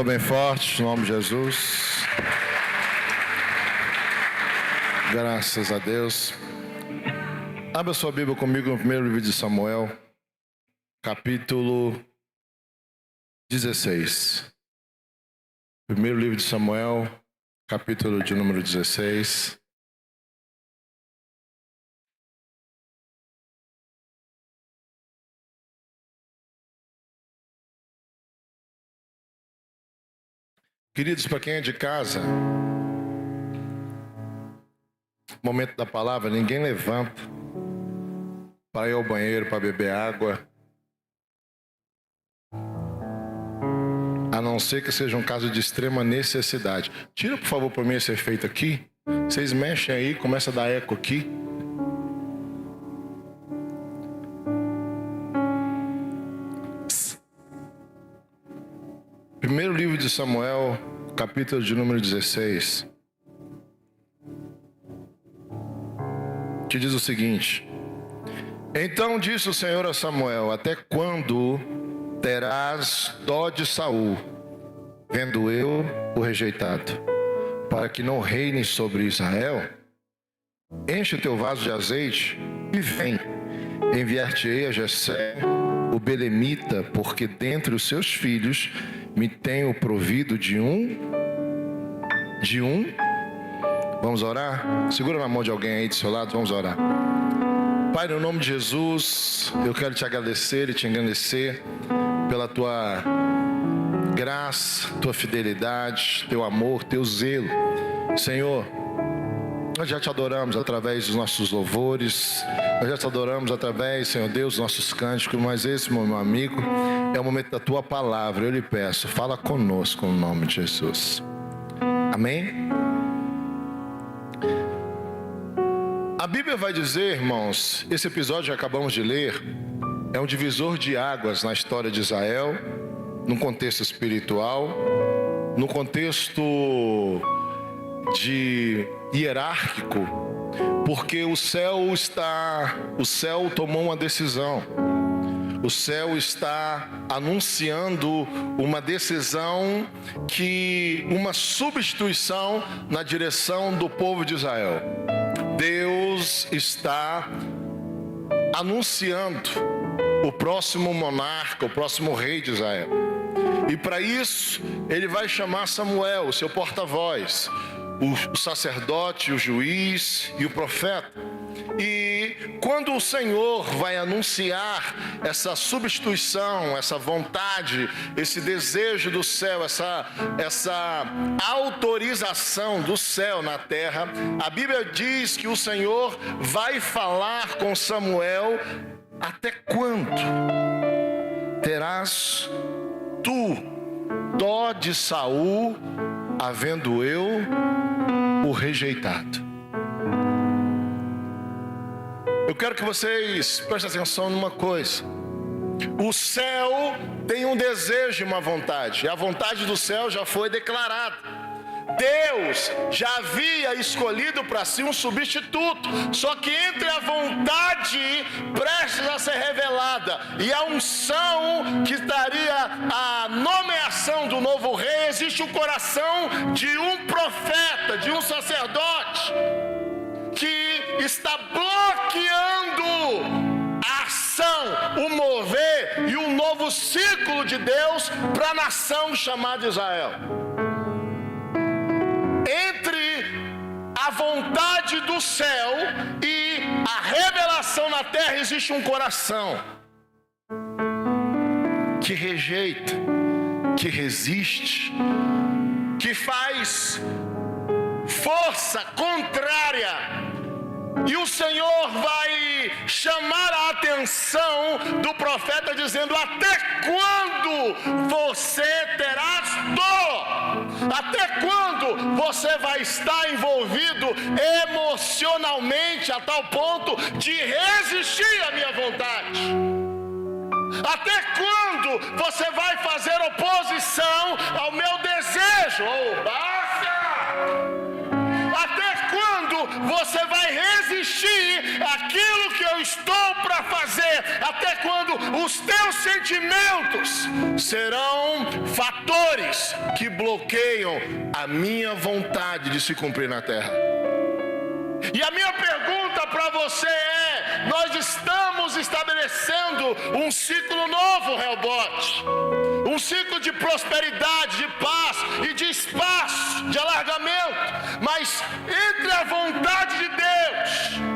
Bem forte, em nome de Jesus. Graças a Deus. Abra sua Bíblia comigo no primeiro livro de Samuel, capítulo 16. Primeiro livro de Samuel, capítulo de número 16. Queridos, para quem é de casa, momento da palavra, ninguém levanta para ir ao banheiro, para beber água, a não ser que seja um caso de extrema necessidade. Tira, por favor, para mim esse efeito aqui. Vocês mexem aí, começa a dar eco aqui. Primeiro livro de Samuel, capítulo de número 16, que diz o seguinte: Então disse o Senhor a Samuel: Até quando terás dó de Saul, vendo eu o rejeitado, para que não reine sobre Israel? Enche o teu vaso de azeite e vem, enviar-te-ei a Jessé, o belemita, porque dentre os seus filhos me tenho provido de um. Vamos orar? Segura na mão de alguém aí do seu lado, vamos orar. Pai, no nome de Jesus, eu quero te agradecer e te engrandecer pela tua graça, tua fidelidade, teu amor, teu zelo. Senhor, nós já te adoramos através dos nossos louvores, nós já te adoramos através, Senhor Deus, dos nossos cânticos, mas esse, meu amigo, é o momento da tua palavra. Eu lhe peço, fala conosco no nome de Jesus. Amém? A Bíblia vai dizer, irmãos, esse episódio que acabamos de ler é um divisor de águas na história de Israel, num contexto espiritual, no contexto de hierárquico, porque o céu tomou uma decisão. O céu está anunciando uma decisão, uma substituição na direção do povo de Israel. Deus está anunciando o próximo monarca, o próximo rei de Israel. E para isso, ele vai chamar Samuel, o seu porta-voz, o sacerdote, o juiz e o profeta. E quando o Senhor vai anunciar essa substituição, essa vontade, esse desejo do céu, essa autorização do céu na terra, a Bíblia diz que o Senhor vai falar com Samuel: até quando terás tu dó de Saul, havendo eu o rejeitado? Eu quero que vocês prestem atenção numa coisa. O céu tem um desejo e uma vontade. E a vontade do céu já foi declarada. Deus já havia escolhido para si um substituto. Só que entre a vontade prestes a ser revelada e a unção que daria a nomeação do novo rei, existe o coração de um profeta, de um sacerdote, que está bloqueando a ação, o mover e o novo ciclo de Deus para a nação chamada Israel. Entre a vontade do céu e a revelação na terra existe um coração que rejeita, que resiste, que faz força contrária. E o Senhor vai chamar a atenção do profeta dizendo: até quando você terás dor? Até quando você vai estar envolvido emocionalmente a tal ponto de resistir à minha vontade? Até quando você vai fazer oposição ao meu desejo? Até quando você vai resistir àquilo que eu estou para fazer, até quando os teus sentimentos serão fatores que bloqueiam a minha vontade de se cumprir na terra. E a minha pergunta para você é: nós estamos estabelecendo um ciclo novo, Rehobote, um ciclo de prosperidade, de paz e de espaço, de alargamento, mas entre a vontade de Deus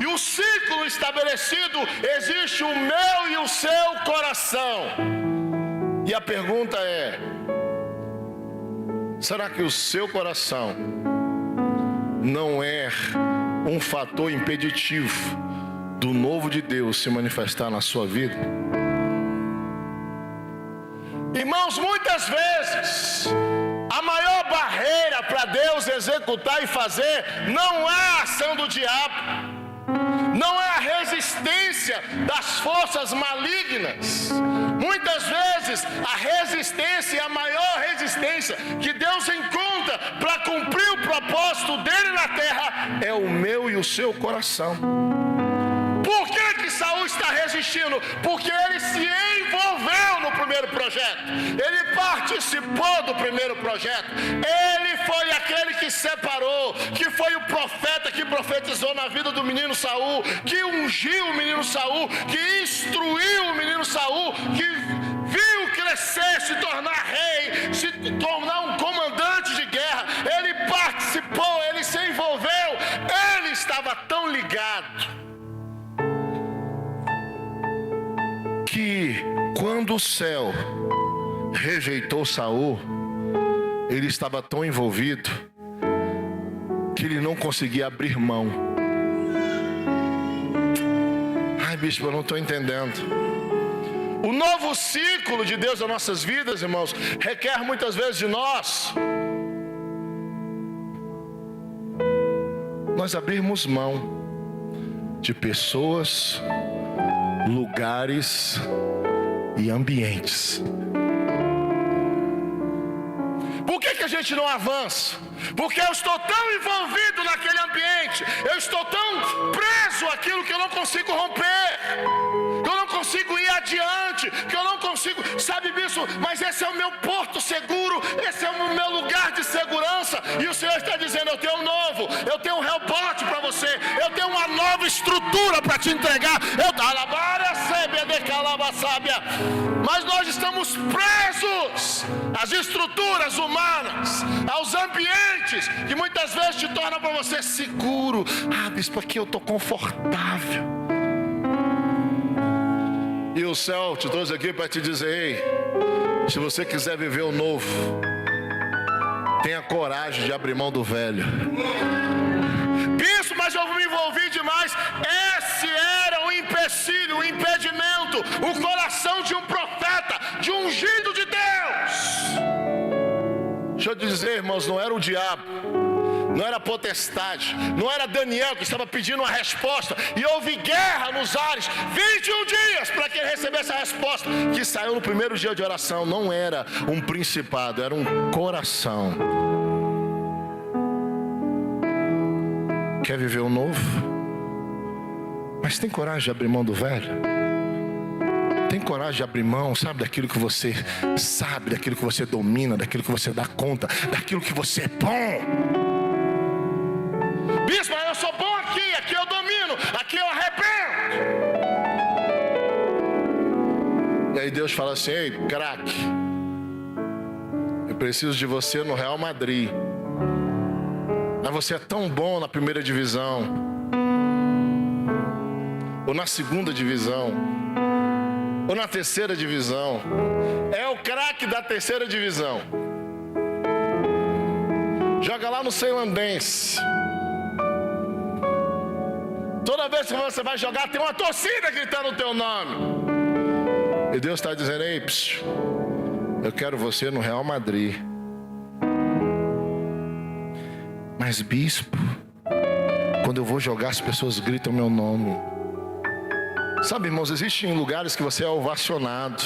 e o ciclo estabelecido, existe o meu e o seu coração. E a pergunta é: será que o seu coração não é um fator impeditivo do novo de Deus se manifestar na sua vida? Irmãos, muitas vezes a maior barreira para Deus executar e fazer não é a ação do diabo, não é a resistência das forças malignas. Muitas vezes a resistência, e a maior resistência que Deus encontra para cumprir o propósito dele na terra, é o meu e o seu coração. Por que Saul está resistindo? Porque ele se envolveu no primeiro projeto, ele participou do primeiro projeto, ele foi aquele que separou, que foi o profeta que profetizou na vida do menino Saul, que ungiu o menino Saul, que instruiu o menino Saul, que viu crescer, se tornar rei, se tornar um comandante de guerra. Ele participou, ele se envolveu, ele estava tão ligado que quando o céu rejeitou Saul, ele estava tão envolvido que ele não conseguia abrir mão. Ai, bispo, eu não estou entendendo. O novo ciclo de Deus nas nossas vidas, irmãos, requer muitas vezes de nós abrirmos mão de pessoas, lugares e ambientes. Por que a gente não avança? Porque eu estou tão envolvido naquele ambiente, eu estou tão preso àquilo que eu não consigo romper, que eu não consigo ir adiante, que eu não consigo, sabe bispo, mas esse é o meu porto seguro, esse é o meu lugar de segurança, e o Senhor está dizendo: eu tenho um novo, eu tenho um Rehobote para você, eu tenho uma nova estrutura para te entregar, mas nós estamos presos às estruturas humanas, aos ambientes que muitas vezes te tornam para você seguro. Ah, bispo, aqui eu estou confortável. E o céu te trouxe aqui para te dizer: ei, se você quiser viver o novo, tenha coragem de abrir mão do velho. Bispo, mas eu me envolvi demais. Esse era o empecilho, o impedimento, o coração de um profeta, de um ungido de Deus. Deixa eu te dizer, irmãos, não era o diabo, não era a potestade, não era Daniel que estava pedindo uma resposta e houve guerra nos ares, 21 dias para que ele recebesse a resposta, que saiu no primeiro dia de oração. Não era um principado, era um coração. Quer viver o novo? Mas tem coragem de abrir mão do velho? Tem coragem de abrir mão, sabe, daquilo que você sabe, daquilo que você domina, daquilo que você dá conta, daquilo que você é bom? Bispo, eu sou bom aqui eu domino, aqui eu arrebento. E aí Deus fala assim: ei, craque, eu preciso de você no Real Madrid. Mas você é tão bom na primeira divisão, ou na segunda divisão, ou na terceira divisão. É o craque da terceira divisão. Joga lá no Ceilandense. Toda vez que você vai jogar, tem uma torcida gritando o teu nome. E Deus está dizendo: ei, eu quero você no Real Madrid. Mas bispo, quando eu vou jogar, as pessoas gritam meu nome. Sabe, irmãos, existem lugares que você é ovacionado.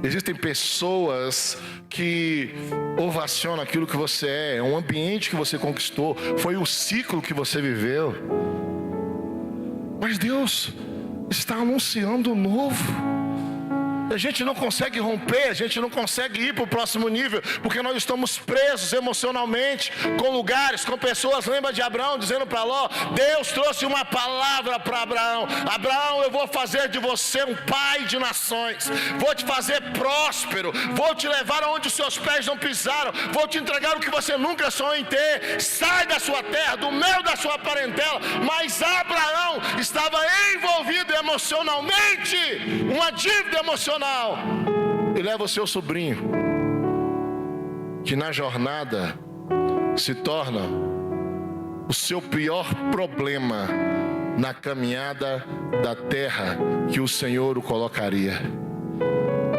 Existem pessoas que ovacionam aquilo que você é um ambiente que você conquistou, foi o ciclo que você viveu. Mas Deus está anunciando o novo. A gente não consegue romper, a gente não consegue ir para o próximo nível, porque nós estamos presos emocionalmente, com lugares, com pessoas. Lembra de Abraão dizendo para Ló: Deus trouxe uma palavra para Abraão: Abraão, eu vou fazer de você um pai de nações, vou te fazer próspero, vou te levar aonde os seus pés não pisaram, vou te entregar o que você nunca sonhou em ter. Sai da sua terra, do meio da sua parentela. Mas Abraão estava envolvido emocionalmente, uma dívida emocional, e leva o seu sobrinho, que na jornada se torna o seu pior problema na caminhada da terra que o Senhor o colocaria.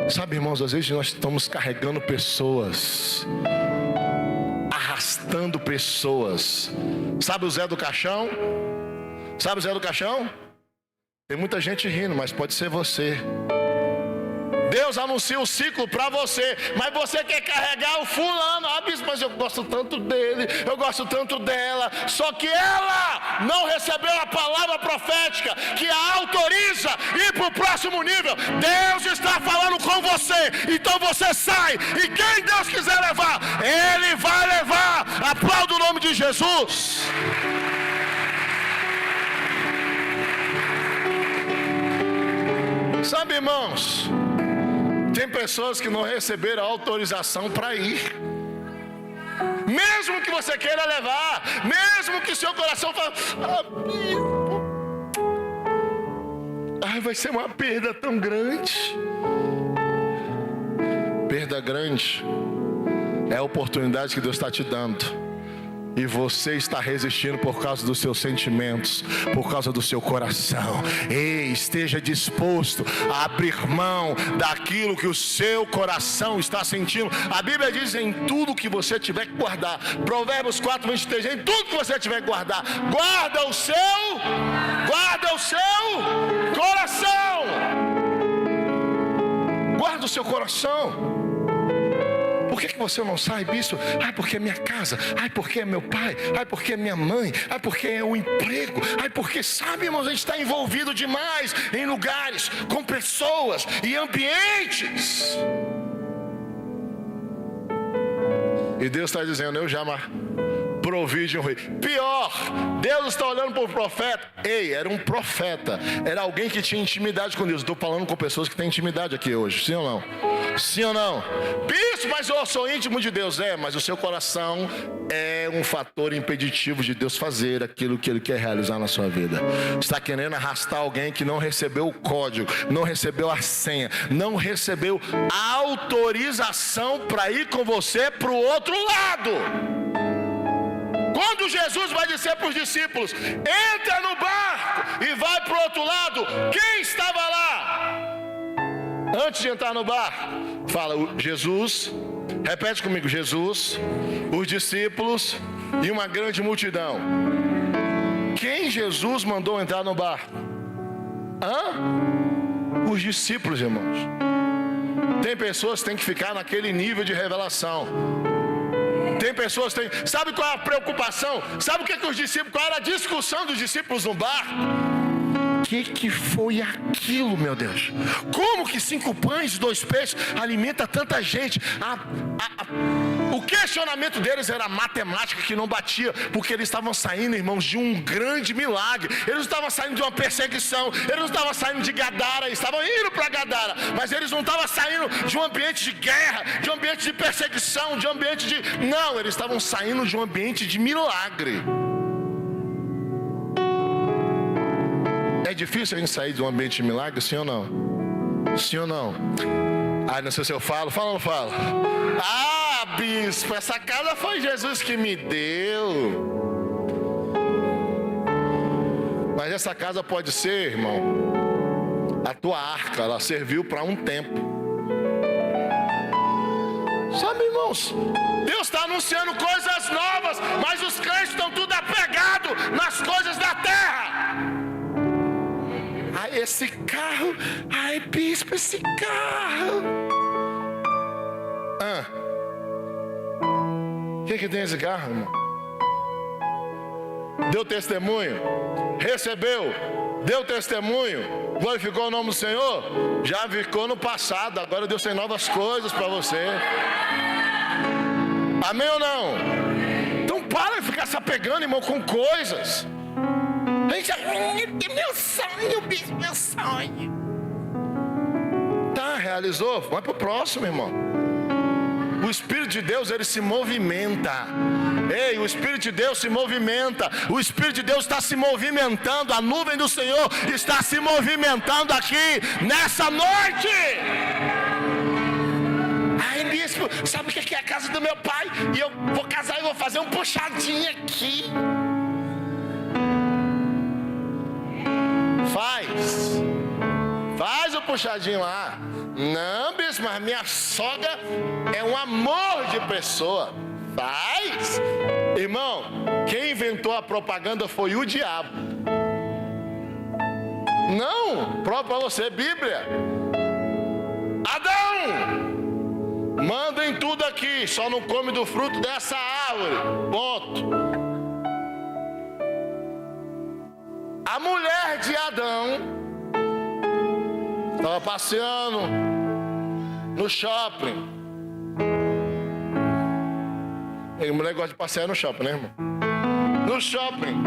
Sabe, irmãos, às vezes nós estamos carregando pessoas, arrastando pessoas. Sabe o Zé do Caixão? Sabe o Zé do Caixão? Tem muita gente rindo, mas pode ser você. Deus anuncia o ciclo para você, mas você quer carregar o fulano. Ah, bispo, mas eu gosto tanto dele, eu gosto tanto dela. Só que ela não recebeu a palavra profética que a autoriza ir para o próximo nível. Deus está falando com você, então você sai. E quem Deus quiser levar, Ele vai levar. Aplauda o nome de Jesus. Sabe, irmãos, tem pessoas que não receberam autorização para ir. Mesmo que você queira levar, mesmo que seu coração fale: vai ser uma perda tão grande. Perda grande é a oportunidade que Deus está te dando. E você está resistindo por causa dos seus sentimentos, por causa do seu coração. Ei, esteja disposto a abrir mão daquilo que o seu coração está sentindo. A Bíblia diz: em tudo que você tiver que guardar. Provérbios 4:23, em tudo que você tiver que guardar, guarda o seu coração. Guarda o seu coração. Por que você não sai, bispo? Ai, porque é minha casa. Ai, porque é meu pai. Ai, porque é minha mãe. Ai, porque é o emprego. Ai, porque, sabe, irmãos, a gente está envolvido demais em lugares, com pessoas e ambientes. E Deus está dizendo: eu já provide um rei. Pior, Deus está olhando para o profeta. Ei, era um profeta, era alguém que tinha intimidade com Deus. Estou falando com pessoas que têm intimidade aqui hoje, sim ou não? Sim ou não? Bispo, mas eu sou íntimo de Deus. Mas o seu coração é um fator impeditivo de Deus fazer aquilo que Ele quer realizar na sua vida. Está querendo arrastar alguém que não recebeu o código, não recebeu a senha, não recebeu a autorização para ir com você para o outro lado. Quando Jesus vai dizer para os discípulos: entra no barco e vai para o outro lado, quem estava lá? Antes de entrar no barco, fala Jesus, repete comigo: Jesus, os discípulos e uma grande multidão. Quem Jesus mandou entrar no barco? Os discípulos, irmãos. Tem pessoas que têm que ficar naquele nível de revelação. Tem pessoas que têm... Sabe qual é a preocupação? Sabe o que os discípulos... Qual era a discussão dos discípulos no barco? O que foi aquilo, meu Deus? Como que 5 pães e 2 peixes alimenta tanta gente? O questionamento deles era matemática que não batia, porque eles estavam saindo, irmãos, de um grande milagre. Eles não estavam saindo de uma perseguição, eles não estavam saindo de Gadara, eles estavam indo para Gadara, mas eles não estavam saindo de um ambiente de guerra, de um ambiente de perseguição, de um ambiente de... Não, eles estavam saindo de um ambiente de milagre. É difícil a gente sair de um ambiente de milagre, sim ou não? Sim ou não? Não sei se eu falo ou não falo? Bispo, essa casa foi Jesus que me deu. Mas essa casa pode ser, irmão, a tua arca. Ela serviu para um tempo. Sabe, irmãos, Deus está anunciando coisas novas, mas os crentes estão tudo apegados nas coisas da terra. Esse carro, bispo, esse carro. O que tem esse carro, irmão? deu testemunho, recebeu, deu testemunho, glorificou o nome do Senhor, já ficou no passado, agora Deus tem novas coisas para você. Amém ou não? Então para de ficar se apegando, irmão, com coisas. A gente meu sonho, bispo, meu sonho. Tá, realizou? Vai pro próximo, irmão. O Espírito de Deus, ele se movimenta. Ei, o Espírito de Deus se movimenta. O Espírito de Deus está se movimentando. A nuvem do Senhor está se movimentando aqui, nessa noite. Ai, bispo, sabe o que é a casa do meu pai? E eu vou casar e vou fazer um puxadinho aqui. Faz o puxadinho lá. Não, bispo, mas minha sogra é um amor de pessoa. Faz. Irmão, quem inventou a propaganda foi o diabo. Não, prova para você, Bíblia. Adão, mandem tudo aqui, só não come do fruto dessa árvore. Ponto. A mulher de Adão estava passeando no shopping. A mulher gosta de passear no shopping, né, irmão? No shopping.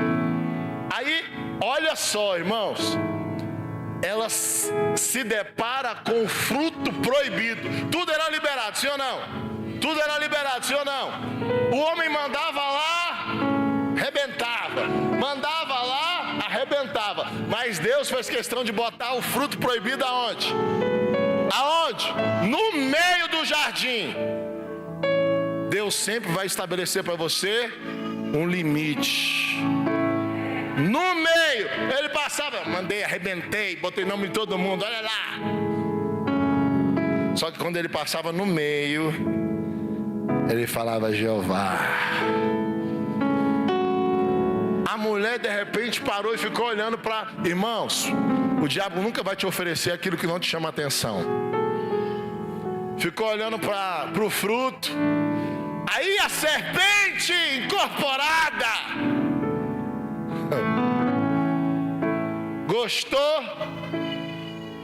Aí, olha só, irmãos. Ela se depara com o fruto proibido. Tudo era liberado, sim ou não? Tudo era liberado, sim ou não? O homem mandava lá, arrebentava. Mandava lá, arrebentava. Mas Deus fez questão de botar o fruto proibido aonde? Aonde? No meio do jardim. Deus sempre vai estabelecer para você um limite. No meio, ele passava, mandei, arrebentei, botei nome de todo mundo, olha lá. Só que quando ele passava no meio, ele falava Jeová. A mulher de repente parou e ficou olhando para... Irmãos, o diabo nunca vai te oferecer aquilo que não te chama atenção. Ficou olhando para o fruto. Aí a serpente incorporada gostou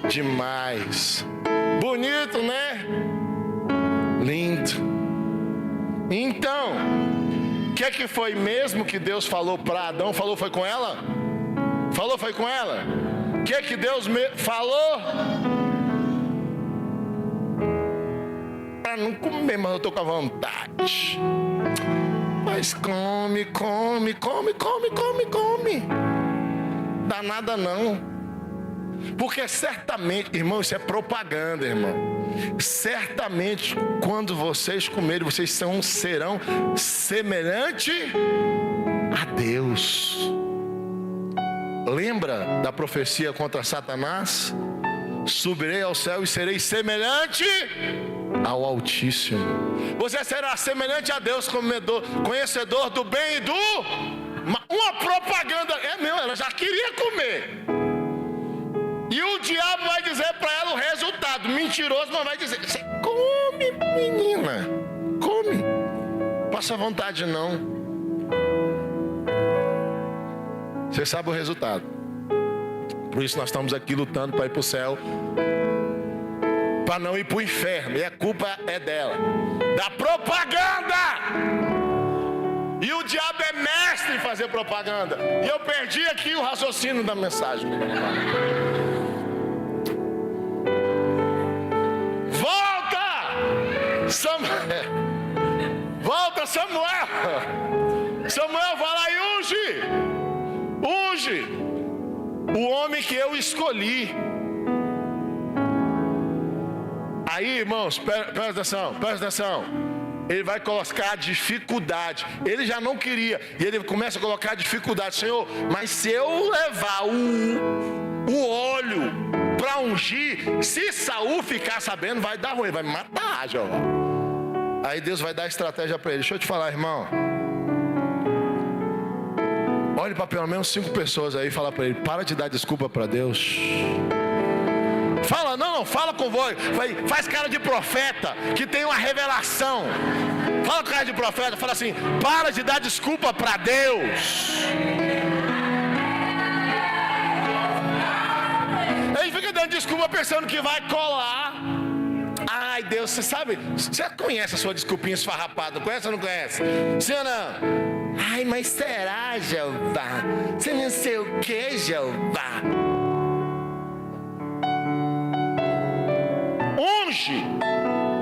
demais. Bonito, né? Lindo. Então, o que foi mesmo que Deus falou para Adão? Falou, foi com ela? Falou, foi com ela? O que Deus falou? Para não comer, mas eu estou com a vontade. Mas come. Dá nada não. Porque certamente, irmão, isso é propaganda, irmão. Certamente, quando vocês comerem, vocês serão semelhantes a Deus. Lembra da profecia contra Satanás? Subirei ao céu e serei semelhante ao Altíssimo. Você será semelhante a Deus, conhecedor do bem e do... Uma propaganda, é meu, ela já queria comer. E o diabo vai dizer para ela o resultado. Mentiroso, mas vai dizer: você come, menina, come. Passa vontade não. Você sabe o resultado. Por isso nós estamos aqui lutando para ir para o céu, para não ir para o inferno. E a culpa é dela, da propaganda. E o diabo é mestre em fazer propaganda. E eu perdi aqui o raciocínio da mensagem. Volta, Samuel. Volta, Samuel. Samuel, vai lá e unge o homem que eu escolhi. Aí, irmãos, presta atenção. Ele vai colocar a dificuldade. Ele já não queria. E ele começa a colocar a dificuldade. Senhor, mas se eu levar o óleo para ungir, se Saul ficar sabendo, vai dar ruim, vai me matar, Jeová. Aí Deus vai dar estratégia para ele. Deixa eu te falar, irmão. Olhe para pelo menos 5 pessoas aí e fala para ele: para de dar desculpa para Deus. Fala, não, fala com voz. Faz cara de profeta que tem uma revelação. Fala com a cara de profeta, fala assim: para de dar desculpa para Deus. Ele fica dando desculpa pensando que vai colar. Ai, Deus, você sabe, você conhece a sua desculpinha esfarrapada, conhece ou não conhece? Sim ou não? Ai, mas será, Jeová? Você não sei o que, Jeová? Unge.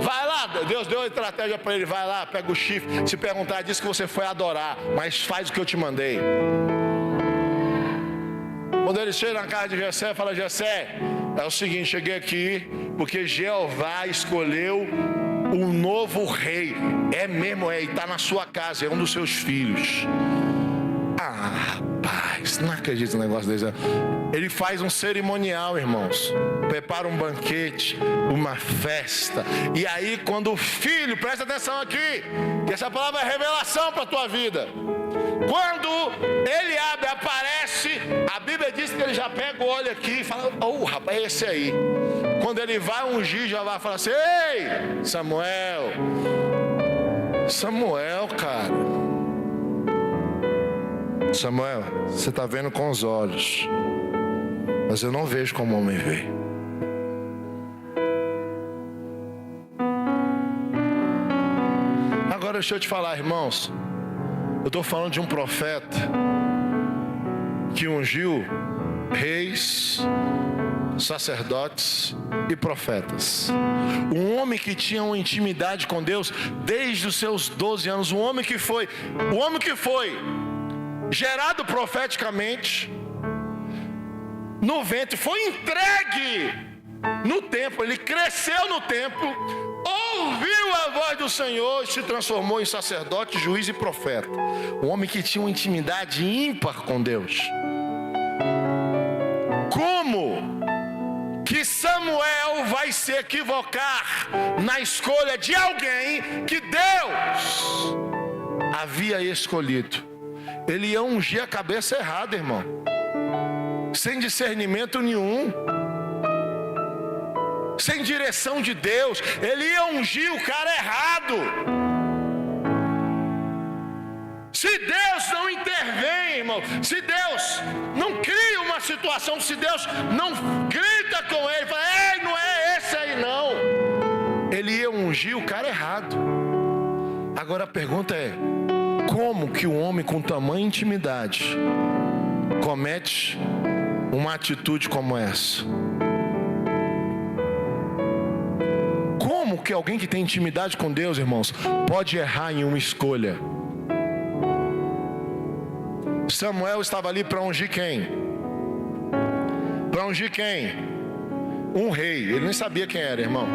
Vai lá, Deus deu uma estratégia para ele. Vai lá, pega o chifre. Se perguntar, diz que você foi adorar, mas faz o que eu te mandei. Quando ele chega na casa de Jessé, fala: Jessé, é o seguinte, cheguei aqui porque Jeová escolheu um novo rei. É mesmo, e está na sua casa, é um dos seus filhos. Ah, rapaz, não acredito no negócio desse. Ele faz um cerimonial, irmãos. Prepara um banquete, uma festa. E aí quando o filho, presta atenção aqui, que essa palavra é revelação para a tua vida. Quando Eliabe aparece, a Bíblia diz que ele já pega o olho aqui e fala: oh, rapaz, é esse aí. Quando ele vai ungir, já vai falar assim: ei, Samuel, cara. Samuel, você está vendo com os olhos, mas eu não vejo como o homem vê. Agora deixa eu te falar, irmãos. Eu estou falando de um profeta que ungiu reis, sacerdotes e profetas. Um homem que tinha uma intimidade com Deus desde os seus 12 anos. Um homem que foi gerado profeticamente no ventre, foi entregue no templo, ele cresceu no templo, ouviu a voz do Senhor e se transformou em sacerdote, juiz e profeta. Um homem que tinha uma intimidade ímpar com Deus. Como que Samuel vai se equivocar na escolha de alguém que Deus havia escolhido? Ele ia ungir a cabeça errada, irmão, sem discernimento nenhum, sem direção de Deus. Ele ia ungir o cara errado. Se Deus não intervém, irmão, se Deus não cria uma situação, se Deus não grita com ele, fala: ei, não é esse aí não, ele ia ungir o cara errado. Agora a pergunta é: como que um homem com tamanha intimidade comete uma atitude como essa? Como que alguém que tem intimidade com Deus, irmãos, pode errar em uma escolha? Samuel estava ali para ungir quem? Para ungir quem? Um rei. Ele nem sabia quem era, irmão.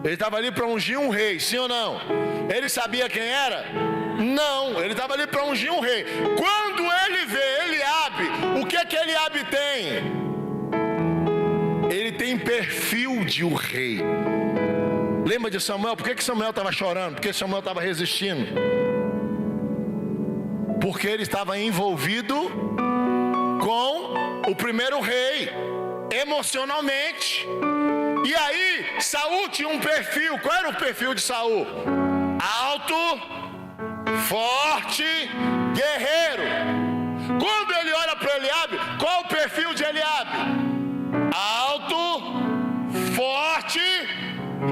Ele estava ali para ungir um rei, sim ou não? Ele sabia quem era? Não, ele estava ali para ungir um rei. Quando ele vê Eliabe, o que Eliabe tem? Ele tem perfil de um rei. Lembra de Samuel? Por que Samuel estava chorando? Por que Samuel estava resistindo? Porque ele estava envolvido com o primeiro rei, emocionalmente. E aí, Saul tinha um perfil. Qual era o perfil de Saul? Alto, forte, guerreiro. Quando ele olha para Eliabe, qual é o perfil de Eliabe? Alto, forte,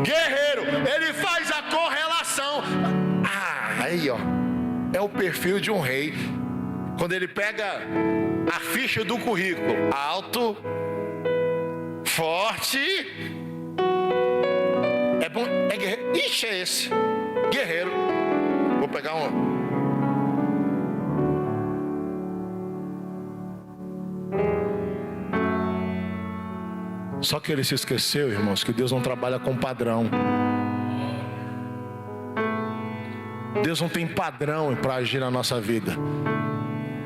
guerreiro. Ele faz a correlação. Aí ó, é o perfil de um rei. Quando ele pega a ficha do currículo: alto, forte, é bom, é guerreiro. Ixi, é esse, guerreiro. Vou pegar um. Só que ele se esqueceu, irmãos, que Deus não trabalha com padrão. Deus não tem padrão para agir na nossa vida.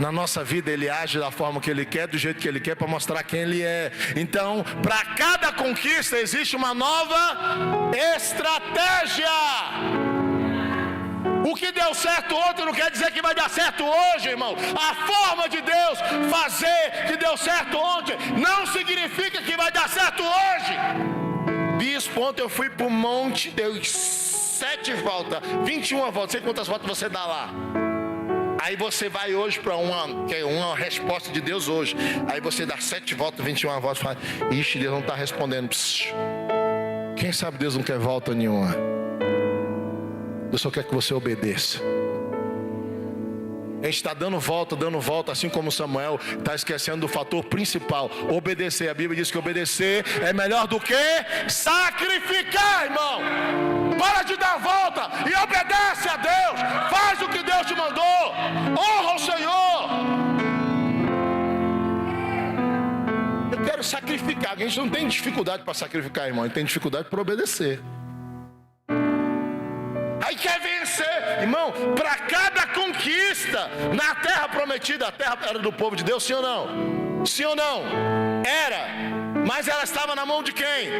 Na nossa vida Ele age da forma que Ele quer, do jeito que Ele quer, para mostrar quem Ele é. Então, para cada conquista existe uma nova estratégia. O que deu certo ontem não quer dizer que vai dar certo hoje, irmão. A forma de Deus fazer que deu certo ontem não significa que vai dar certo hoje. Bispo, ontem eu fui para o monte, Deus 7 voltas, 21 voltas, sei quantas voltas você dá lá. Aí você vai hoje para uma resposta de Deus hoje. Aí você dá 7 voltas, 21 voltas e fala: ixi, Deus não está respondendo. Psss. Quem sabe Deus não quer volta nenhuma. Deus só quer que você obedeça. A gente está dando volta, assim como Samuel está esquecendo do fator principal: obedecer. A Bíblia diz que obedecer é melhor do que sacrificar, irmão. Para de dar volta e obedece a Deus. Faz o que Deus te mandou. Honra o Senhor. Eu quero sacrificar. A gente não tem dificuldade para sacrificar, irmão. A gente tem dificuldade para obedecer. Aí quer vencer, irmão. Para cada conquista na terra prometida, a terra era do povo de Deus, sim ou não? Sim ou não? Era. Mas ela estava na mão de quem?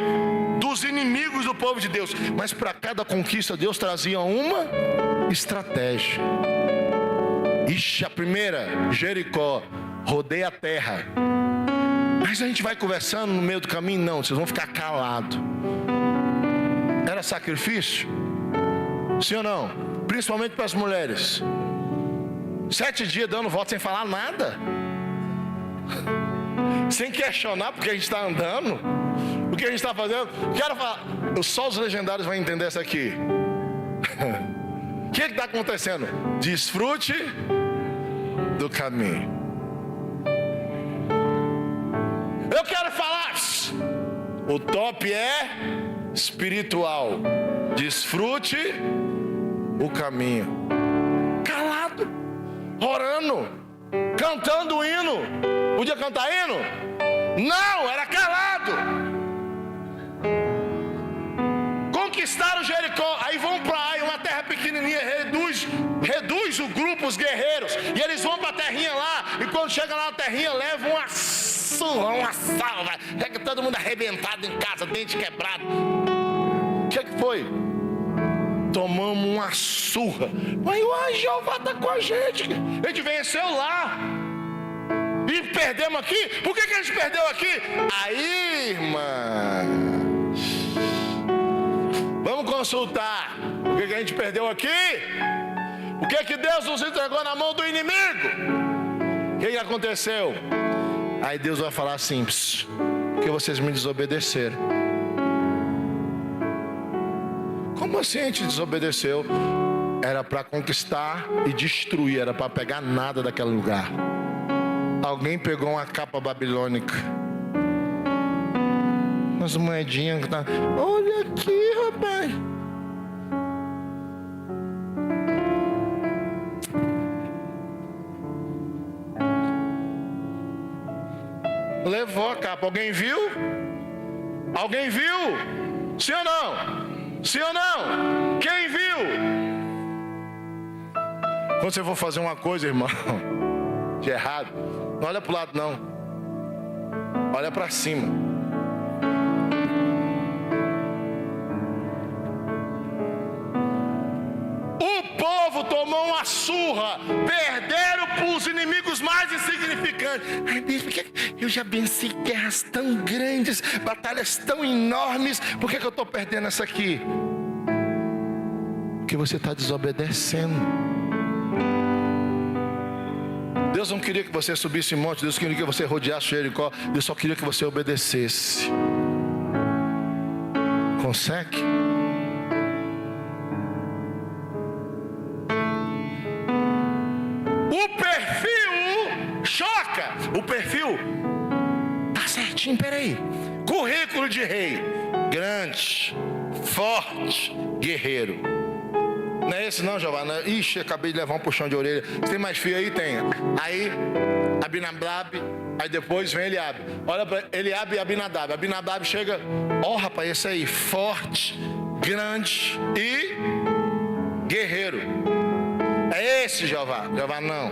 Dos inimigos do povo de Deus. Mas para cada conquista Deus trazia uma estratégia. Ixi, a primeira, Jericó, rodeia a terra. Mas a gente vai conversando no meio do caminho? Não, vocês vão ficar calados. Era sacrifício? Sim ou não? Principalmente para as mulheres. 7 dias dando volta sem falar nada. Sem questionar porque a gente está andando. O que a gente está fazendo? Quero falar. Só os legendários vão entender isso aqui. O que está acontecendo? Desfrute do caminho. Eu quero falar. O top é espiritual. Desfrute o caminho. Calado, orando, cantando hino. Podia cantar hino? Não, era calado. Conquistaram Jericó. Aí vão para Ai, uma terra pequenininha. Reduz o grupo, os guerreiros. E eles vão para a terrinha lá. E quando chega lá na terrinha, levam uma surra, uma salva. Pega todo mundo arrebentado em casa, dente quebrado. O que foi? Tomamos uma surra. Mas o Jeová está com a gente. A gente venceu lá. E perdemos aqui. Por que a gente perdeu aqui? Aí, irmã, vamos consultar. Por que a gente perdeu aqui? O que Deus nos entregou na mão do inimigo? O que aconteceu? Aí Deus vai falar assim: porque vocês me desobedeceram. Como assim a gente desobedeceu? Era para conquistar e destruir, era para pegar nada daquele lugar. Alguém pegou uma capa babilônica, umas moedinhas que tá... Olha aqui, rapaz. Levou a capa. Alguém viu? Alguém viu? Sim ou não? Sim ou não? Quem viu? Quando você for fazer uma coisa, irmão, de errado, não olha para o lado não. Olha para cima. O povo tomou uma surra. Perderam para os inimigos mais insignificantes. Ai, bispo, eu já venci guerras tão grandes, batalhas tão enormes. Por que eu estou perdendo essa aqui? Porque você está desobedecendo. Deus não queria que você subisse em monte. Deus queria que você rodeasse Jericó. Deus só queria que você obedecesse. Consegue? O perfil choca. O perfil tá certinho, peraí. Currículo de rei: grande, forte, guerreiro. Não é esse não, Giovana? Ixi, acabei de levar um puxão de orelha. Você tem mais fio aí? Tem. Aí, Abinadab. Aí depois vem Eliabe. Olha para Eliabe e Abinadab. Abinadab chega. Ó, rapaz, esse aí, forte, grande e guerreiro. É esse, Jeová. Jeová não.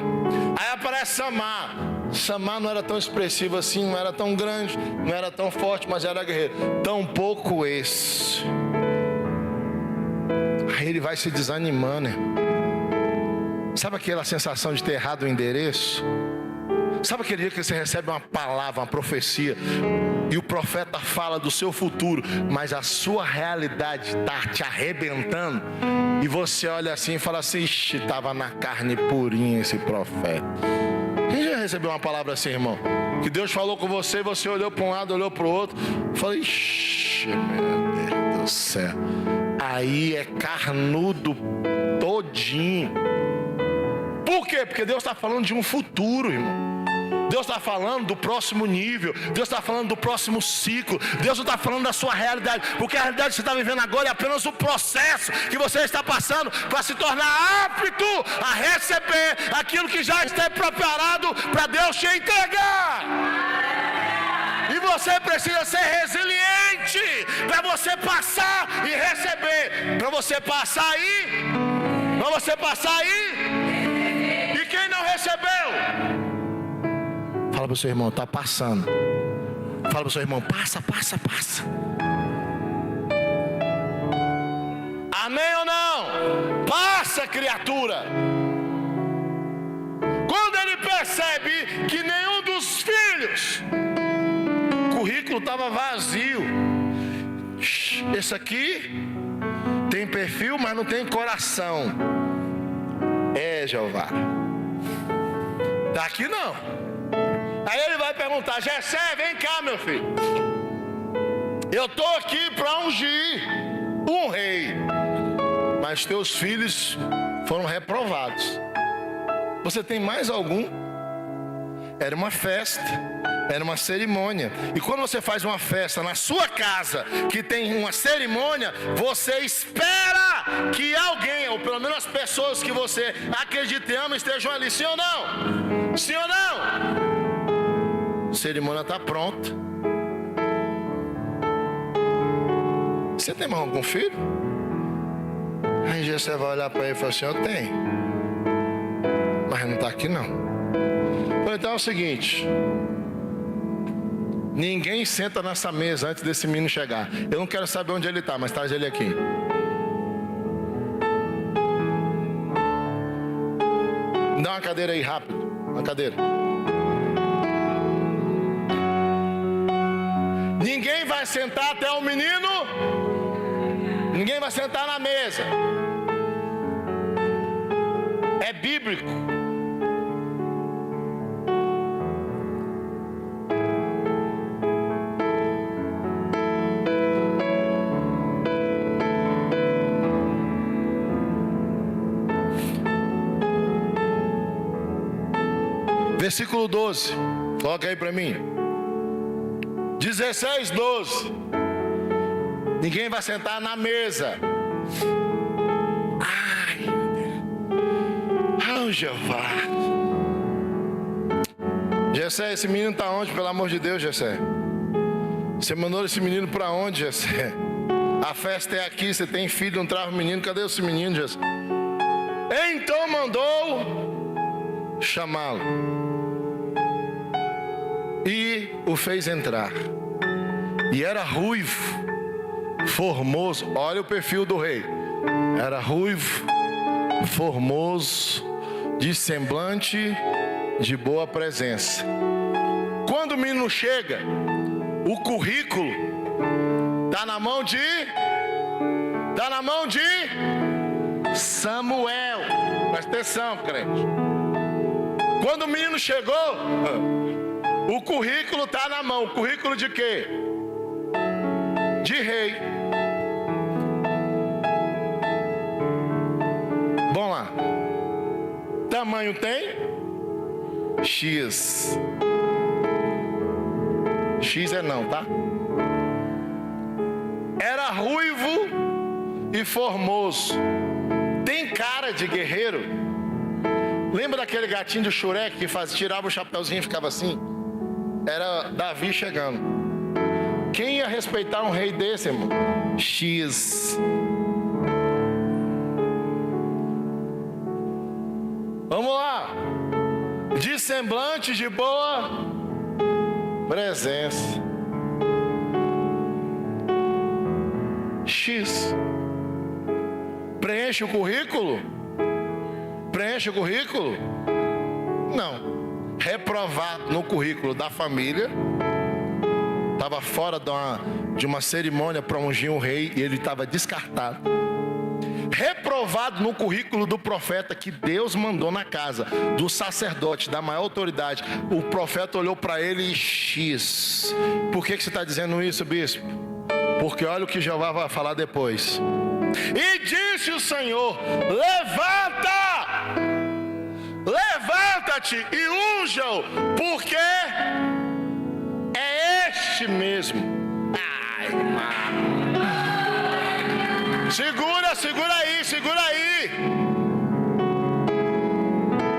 Aí aparece Samar. Samar não era tão expressivo assim, não era tão grande, não era tão forte, mas era guerreiro. Tampouco esse. Aí ele vai se desanimando, né? Sabe aquela sensação de ter errado o endereço? Sabe aquele dia que você recebe uma palavra, uma profecia, e o profeta fala do seu futuro, mas a sua realidade está te arrebentando, e você olha assim e fala assim: ixi, estava na carne purinha esse profeta. Quem já recebeu uma palavra assim, irmão? Que Deus falou com você, e você olhou para um lado, olhou para o outro, falou: ixi, meu Deus do céu. Aí é carnudo todinho. Por quê? Porque Deus está falando de um futuro, irmão. Deus está falando do próximo nível. Deus está falando do próximo ciclo. Deus não está falando da sua realidade, porque a realidade que você está vivendo agora é apenas o processo que você está passando para se tornar apto a receber aquilo que já está preparado para Deus te entregar. E você precisa ser resiliente para você passar e receber. Para você passar aí. Para você passar aí. E quem não recebeu? Fala para o seu irmão: está passando. Fala para o seu irmão: passa, passa, passa. Amém ou não? Passa, criatura. Quando ele percebe que nenhum dos filhos, o currículo estava vazio. Esse aqui tem perfil, mas não tem coração. É, Jeová. Daqui não. Aí ele vai perguntar: Jessé, vem cá, meu filho. Eu estou aqui para ungir um rei, mas teus filhos foram reprovados. Você tem mais algum? Era uma festa, era uma cerimônia. E quando você faz uma festa na sua casa, que tem uma cerimônia, você espera que alguém, ou pelo menos as pessoas que você acredita e ama, estejam ali. Sim ou não? Sim ou não? A cerimônia está pronta. Você tem mais algum filho? Aí você vai olhar para ele e falar assim: eu tenho, mas não está aqui não. Então é o seguinte: ninguém senta nessa mesa antes desse menino chegar. Eu não quero saber onde ele está, mas traz ele aqui. Dá uma cadeira aí, rápido. Uma cadeira. Ninguém vai sentar até o menino. Ninguém vai sentar na mesa. É bíblico. Versículo 12. Coloca aí para mim. 16, 12. Ninguém vai sentar na mesa. Ai, oh, Jeová. Jessé, esse menino está onde, pelo amor de Deus, Jessé? Você mandou esse menino para onde, Jessé? A festa é aqui, você tem filho, não trava o menino. Cadê esse menino, Jessé? Então mandou chamá-lo e o fez entrar. E era ruivo, formoso. Olha o perfil do rei. Era ruivo, formoso, de semblante, de boa presença. Quando o menino chega, o currículo está na mão de Samuel. Presta atenção, crente. Quando o menino chegou, o currículo está na mão. O currículo de quê? De rei. Vamos lá. Tamanho tem? X. X é não, tá? Era ruivo e formoso. Tem cara de guerreiro. Lembra daquele gatinho do Shurek que tirava o chapéuzinho e ficava assim? Era Davi chegando. Quem ia respeitar um rei desse, irmão? X. Vamos lá. De semblante de boa presença. X. Preenche o currículo? Preenche o currículo? Não. reprovado no currículo da família, estava fora de uma cerimônia para ungir um rei e ele estava descartado. Reprovado no currículo do profeta que Deus mandou na casa, do sacerdote, da maior autoridade. O profeta olhou para ele e X. Por que você está dizendo isso, bispo? Porque olha o que Jeová vai falar depois. E disse o Senhor: levanta-te e unja-o, porque é este mesmo. Ai, mano. Segura aí.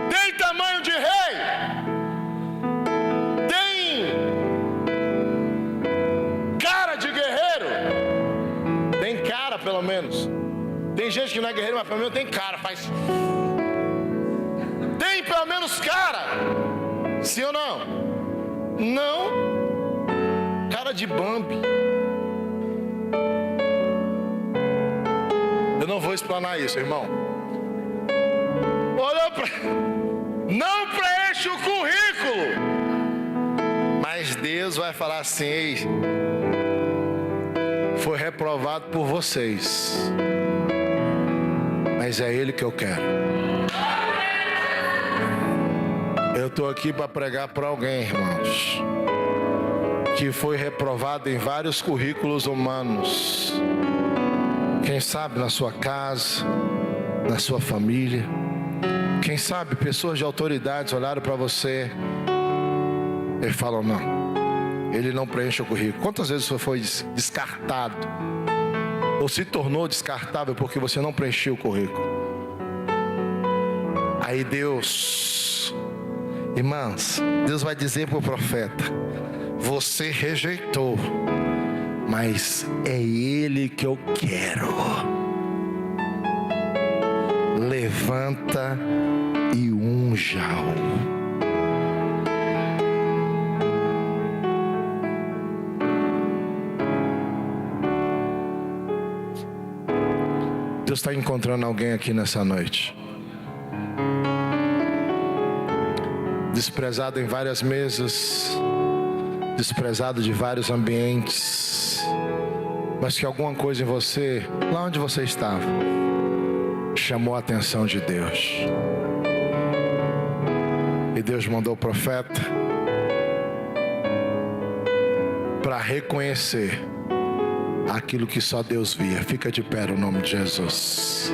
Tem tamanho de rei? Tem cara de guerreiro? Tem cara, pelo menos. Tem gente que não é guerreiro, mas pelo menos tem cara, faz. Tem pelo menos cara? Sim ou não? Não. Cara de Bambi. Eu não vou explanar isso, irmão. Olha para... Não preenche o currículo. Mas Deus vai falar assim: ei, foi reprovado por vocês, mas é Ele que eu quero. Eu estou aqui para pregar para alguém, irmãos, que foi reprovado em vários currículos humanos. Quem sabe na sua casa, na sua família. Quem sabe pessoas de autoridades olharam para você e falam: não, ele não preenche o currículo. Quantas vezes você foi descartado ou se tornou descartável porque você não preencheu o currículo? Aí Deus, irmãs, Deus vai dizer para o profeta: você rejeitou, mas é Ele que eu quero. Levanta e unja-o. Deus está encontrando alguém aqui nessa noite, desprezado em várias mesas, desprezado de vários ambientes, mas que alguma coisa em você, lá onde você estava, chamou a atenção de Deus. E Deus mandou o profeta para reconhecer aquilo que só Deus via. Fica de pé no nome de Jesus.